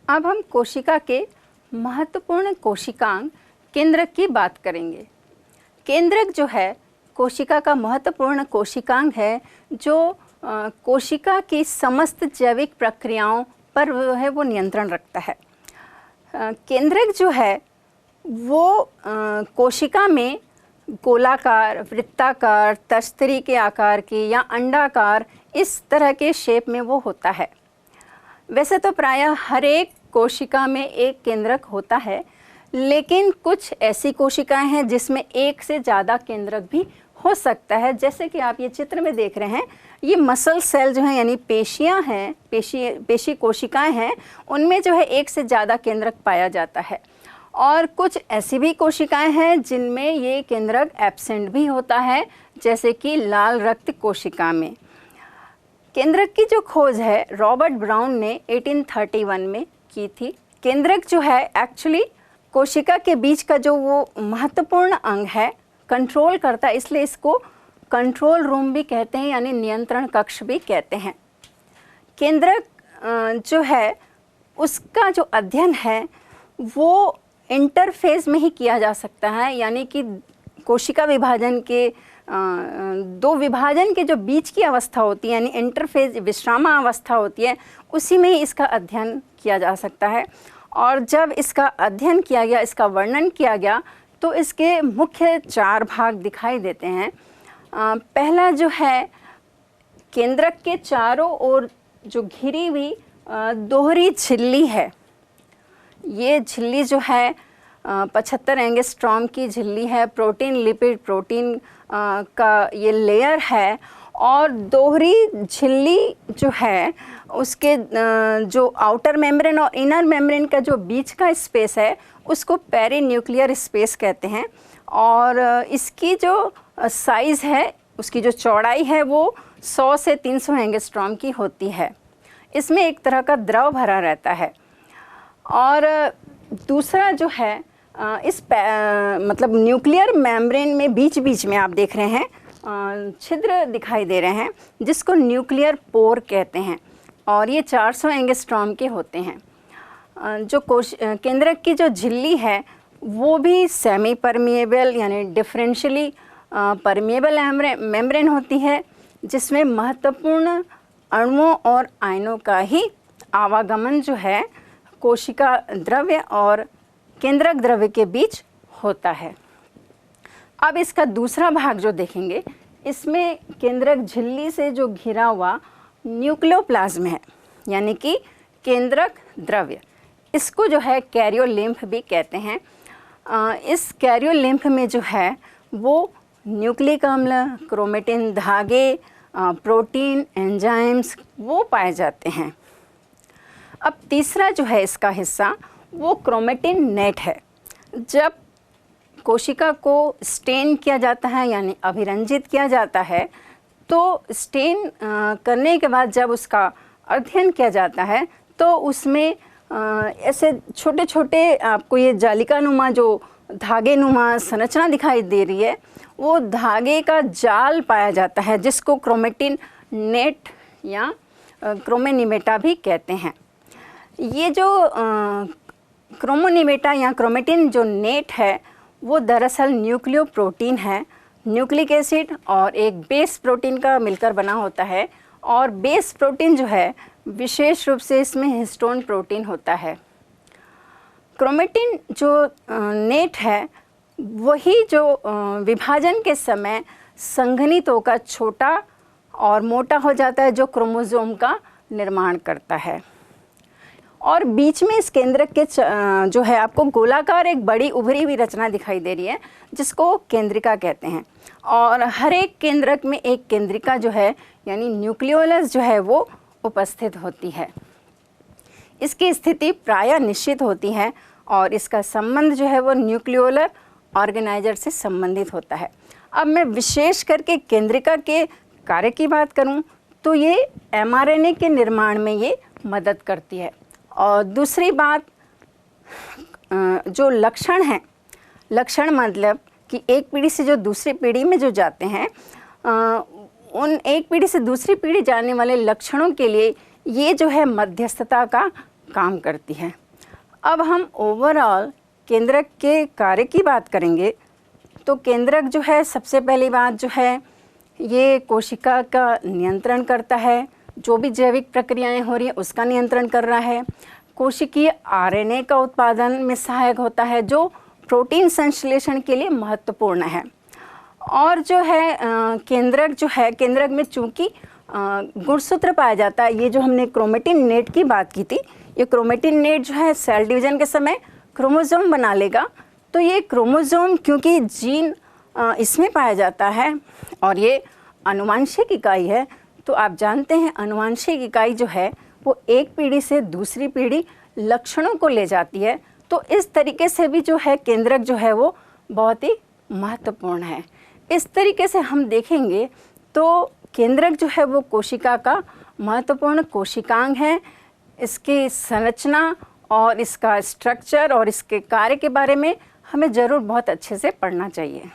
अब हम कोशिका के महत्वपूर्ण कोशिकांग केंद्रक की बात करेंगे। केंद्रक जो है कोशिका का महत्वपूर्ण कोशिकांग है जो कोशिका की समस्त जैविक प्रक्रियाओं पर वो नियंत्रण रखता है। केंद्रक जो है वो कोशिका में गोलाकार, वृत्ताकार, तस्तरी के आकार की या अंडाकार इस तरह के शेप में वो होता है। वैसे तो प्रायः हर एक कोशिका में एक केंद्रक होता है, लेकिन कुछ ऐसी कोशिकाएं हैं जिसमें एक से ज़्यादा केंद्रक भी हो सकता है। जैसे कि आप ये चित्र में देख रहे हैं, ये मसल सेल जो हैं यानी पेशियां हैं, पेशी कोशिकाएं हैं, उनमें जो है एक से ज़्यादा केंद्रक पाया जाता है। और कुछ ऐसी भी कोशिकाएं हैं जिनमें ये केंद्रक एब्सेंट भी होता है, जैसे कि लाल रक्त कोशिका में। केंद्रक की जो खोज है रॉबर्ट ब्राउन ने 1831 में की थी। केंद्रक जो है एक्चुअली कोशिका के बीच का जो वो महत्वपूर्ण अंग है, कंट्रोल करता है, इसलिए इसको कंट्रोल रूम भी कहते हैं, यानी नियंत्रण कक्ष भी कहते हैं। केंद्रक जो है उसका जो अध्ययन है वो इंटरफेज में ही किया जा सकता है, यानी कि कोशिका विभाजन के दो विभाजन के जो बीच की अवस्था होती है, यानी इंटरफेज विश्रामावस्था होती है, उसी में ही इसका अध्ययन किया जा सकता है। और जब इसका अध्ययन किया गया, इसका वर्णन किया गया, तो इसके मुख्य 4 भाग दिखाई देते हैं। पहला जो है केंद्रक के चारों ओर जो घिरी हुई दोहरी झिल्ली है, ये झिल्ली जो है 75 एंगस्ट्रॉम की झिल्ली है। प्रोटीन लिपिड प्रोटीन का ये लेयर है, और दोहरी झिल्ली जो है उसके जो आउटर मेम्ब्रेन और इनर मेम्ब्रेन का जो बीच का स्पेस है उसको पेरीन्यूक्लियर स्पेस कहते हैं। और इसकी जो साइज़ है, उसकी जो चौड़ाई है वो 100 से 300 एंगस्ट्रॉम की होती है। इसमें एक तरह का द्रव भरा रहता है। और दूसरा जो है मतलब न्यूक्लियर मेम्ब्रेन में बीच बीच में आप देख रहे हैं छिद्र दिखाई दे रहे हैं, जिसको न्यूक्लियर पोर कहते हैं, और ये 400 एंगस्ट्रॉम के होते हैं। जो केंद्रक की जो झिल्ली है वो भी सेमी परमिएबल यानी डिफरेंशियली परमिएबल मेम्ब्रेन होती है, जिसमें महत्वपूर्ण अणुओं और आयनों का ही आवागमन जो है कोशिका द्रव्य और केंद्रक द्रव्य के बीच होता है। अब इसका दूसरा भाग जो देखेंगे, इसमें केंद्रक झिल्ली से जो घिरा हुआ न्यूक्लियोप्लाज्म है, यानी कि केंद्रक द्रव्य, इसको जो है कैरियोलिम्फ भी कहते हैं। इस कैरियोलिम्फ में जो है वो न्यूक्लिक अम्ल, क्रोमेटिन धागे, प्रोटीन, एंजाइम्स वो पाए जाते हैं। अब तीसरा जो है इसका हिस्सा वो क्रोमेटिन नेट है। जब कोशिका को स्टेन किया जाता है यानी अभिरंजित किया जाता है, तो स्टेन करने के बाद जब उसका अध्ययन किया जाता है तो उसमें ऐसे छोटे छोटे आपको ये जालिकानुमा जो धागे नुमा संरचना दिखाई दे रही है, वो धागे का जाल पाया जाता है, जिसको क्रोमेटिन नेट या क्रोमेनिमेटा भी कहते हैं। ये जो क्रोमोनिमेटा या क्रोमेटिन जो नेट है वो दरअसल न्यूक्लियो प्रोटीन है। न्यूक्लिक एसिड और एक बेस प्रोटीन का मिलकर बना होता है, और बेस प्रोटीन जो है विशेष रूप से इसमें हिस्टोन प्रोटीन होता है। क्रोमेटिन जो नेट है वही जो विभाजन के समय संघनित होकर छोटा और मोटा हो जाता है, जो क्रोमोसोम का निर्माण करता है। और बीच में इस केंद्रक के जो है आपको गोलाकार एक बड़ी उभरी हुई रचना दिखाई दे रही है, जिसको केंद्रिका कहते हैं। और हर एक केंद्रक में एक केंद्रिका जो है यानी न्यूक्लियोलस जो है वो उपस्थित होती है। इसकी स्थिति प्रायः निश्चित होती है, और इसका संबंध जो है वो न्यूक्लियोलर ऑर्गेनाइजर से संबंधित होता है। अब मैं विशेष करके केंद्रिका के कार्य की बात करूं तो ये एमआरएनए के निर्माण में ये मदद करती है। और दूसरी बात, जो लक्षण हैं, लक्षण मतलब कि एक पीढ़ी से जो दूसरी पीढ़ी में जो जाते हैं, उन एक पीढ़ी से दूसरी पीढ़ी जाने वाले लक्षणों के लिए ये जो है मध्यस्थता का काम करती है। अब हम ओवरऑल केंद्रक के कार्य की बात करेंगे तो केंद्रक जो है, सबसे पहली बात जो है, ये कोशिका का नियंत्रण करता है, जो भी जैविक प्रक्रियाएं हो रही हैं उसका नियंत्रण कर रहा है। कोशिकीय आरएनए का उत्पादन में सहायक होता है, जो प्रोटीन संश्लेषण के लिए महत्वपूर्ण है। और जो है केंद्रक जो है, केंद्रक में चूंकि गुणसूत्र पाया जाता है, ये जो हमने क्रोमेटिन नेट की बात की थी, ये क्रोमेटिन नेट जो है सेल डिवीजन के समय क्रोमोसोम बना लेगा। तो ये क्रोमोसोम क्योंकि जीन इसमें पाया जाता है और ये आनुवंशिक इकाई है, तो आप जानते हैं आनुवंशिक इकाई जो है वो एक पीढ़ी से दूसरी पीढ़ी लक्षणों को ले जाती है। तो इस तरीके से भी जो है केंद्रक जो है वो बहुत ही महत्वपूर्ण है। इस तरीके से हम देखेंगे तो केंद्रक जो है वो कोशिका का महत्वपूर्ण कोशिकांग है। इसकी संरचना और इसका स्ट्रक्चर और इसके कार्य के बारे में हमें ज़रूर बहुत अच्छे से पढ़ना चाहिए।